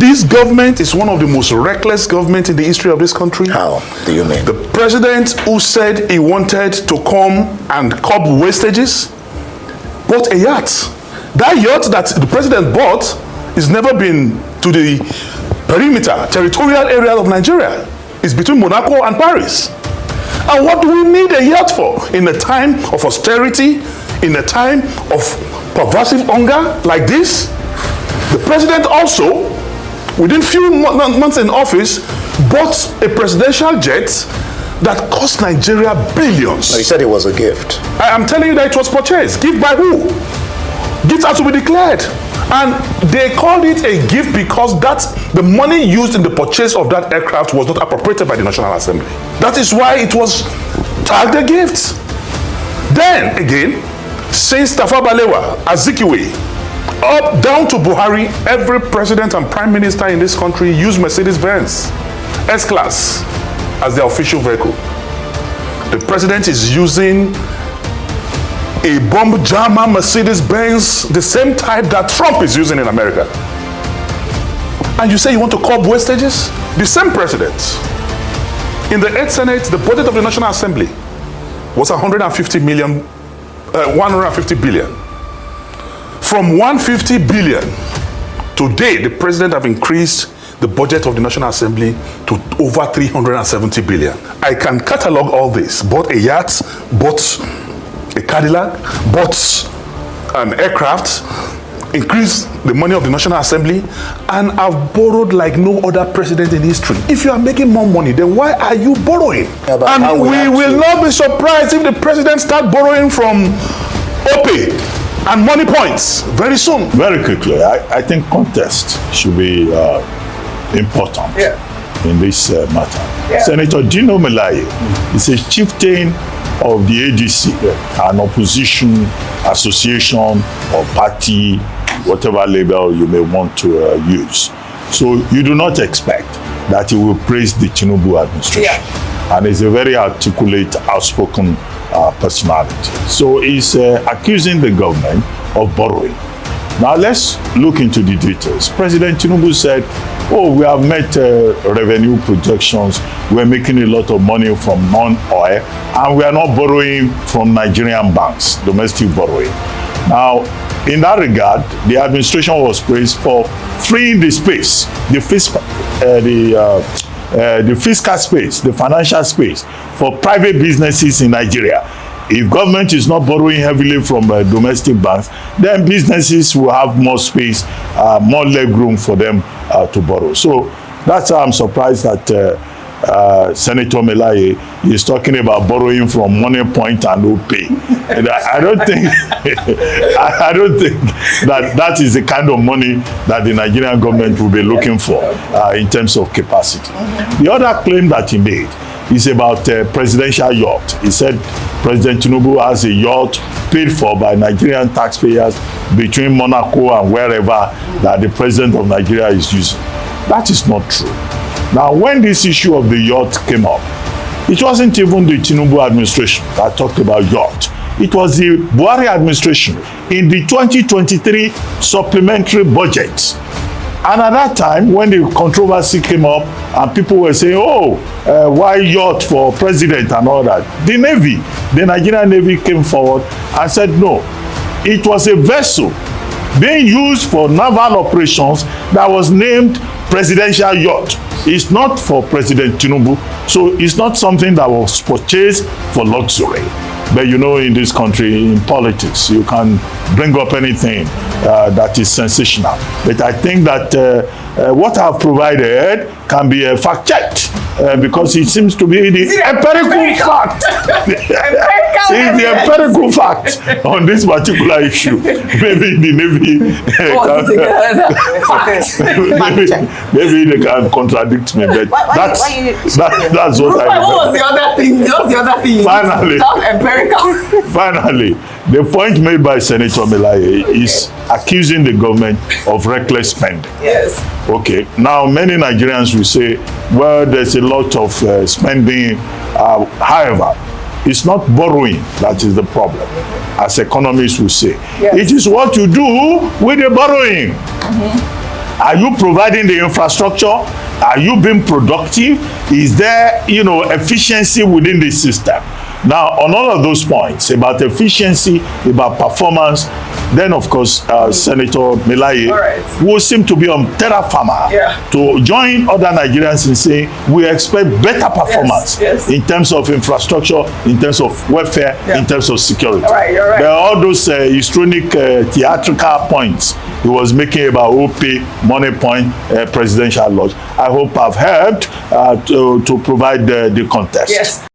This government is one of the most reckless governments in the history of this country. How do you mean? The president who said he wanted to come and curb wastages bought a yacht. That yacht that the president bought has never been to the perimeter, territorial area of Nigeria. It's between Monaco and Paris. And what do we need a yacht for? In a time of austerity, in a time of pervasive hunger like this? The president also, within few months in office, bought a presidential jet that cost Nigeria billions. No, he said it was a gift. I am telling you that it was purchased. Gift by who? Gift had to be declared. And they called it a gift because the money used in the purchase of that aircraft was not appropriated by the National Assembly. That is why it was tagged a gift. Then again, since Tafawa Balewa, Azikiwe, up down to Buhari, every president and prime minister in this country used Mercedes-Benz S-Class as their official vehicle. The president is using a bomb jammer Mercedes-Benz, the same type that Trump is using in America. And you say you want to curb wastages? The same president. In the 8th Senate, the budget of the National Assembly was 150 billion. From 150 billion, today the president have increased the budget of the National Assembly to over 370 billion. I can catalog all this. Bought a yacht, bought a Cadillac, bought an aircraft, increased the money of the National Assembly, and I've borrowed like no other president in history. If you are making more money, then why are you borrowing? Yeah, and we will not be surprised if the president start borrowing from OPE and money points very soon. Very quickly, I think context should be important in this matter. Senator Dino Melaye is a chieftain of the ADC, an opposition association or party, whatever label you may want to use. So you do not expect that he will praise the Tinubu administration. And he's a very articulate, outspoken personality. So he's accusing the government of borrowing. Now let's look into the details. President Tinubu said, oh, we have met revenue projections. We're making a lot of money from non-oil, and we are not borrowing from Nigerian banks, domestic borrowing. Now, in that regard, the administration was praised for freeing the space, the fiscal space, the financial space for private businesses in Nigeria. If government is not borrowing heavily from domestic banks, then businesses will have more space, more leg room for them to borrow. So that's how I'm surprised that Senator Melaye is talking about borrowing from Money Point and OPE. And I don't think that is the kind of money that the Nigerian government will be looking for in terms of capacity. The other claim that he made is about presidential yacht. He said President Tinubu has a yacht paid for by Nigerian taxpayers between Monaco and wherever that the president of Nigeria is using. That is not true. Now, when this issue of the yacht came up, it wasn't even the Tinubu administration that talked about yacht. It was the Buhari administration in the 2023 supplementary budget. And at that time, when the controversy came up and people were saying, oh, why yacht for president and all that, the Navy, the Nigerian Navy came forward and said, no, it was a vessel being used for naval operations that was named presidential yacht. It's not for President Tinubu, so it's not something that was purchased for luxury. But you know, in this country, in politics, you can bring up anything that is sensational. But I think that what I've provided can be fact-checked because it seems to be the empirical fact. It's the empirical fact on this particular issue. Maybe the Navy maybe they can contradict me, but that's what I know. What was the other thing? What's the other thing? Finally, the point made by Senator Melaye is accusing the government of reckless spending. Yes. Okay. Now, many Nigerians will say, well, there's a lot of spending. However, it's not borrowing that is the problem, as economists will say. Yes. It is what you do with the borrowing. Are you providing the infrastructure? Are you being productive? Is there, efficiency within the system? Now, on all of those points about efficiency, about performance, then of course, Senator Melaye will seem to be on terra firma to join other Nigerians in saying we expect better performance in terms of infrastructure, in terms of welfare, in terms of security. You're right. There are all those histrionic, theatrical points he was making about OP, Money Point, Presidential Lodge. I hope I've helped to provide the context. Yes.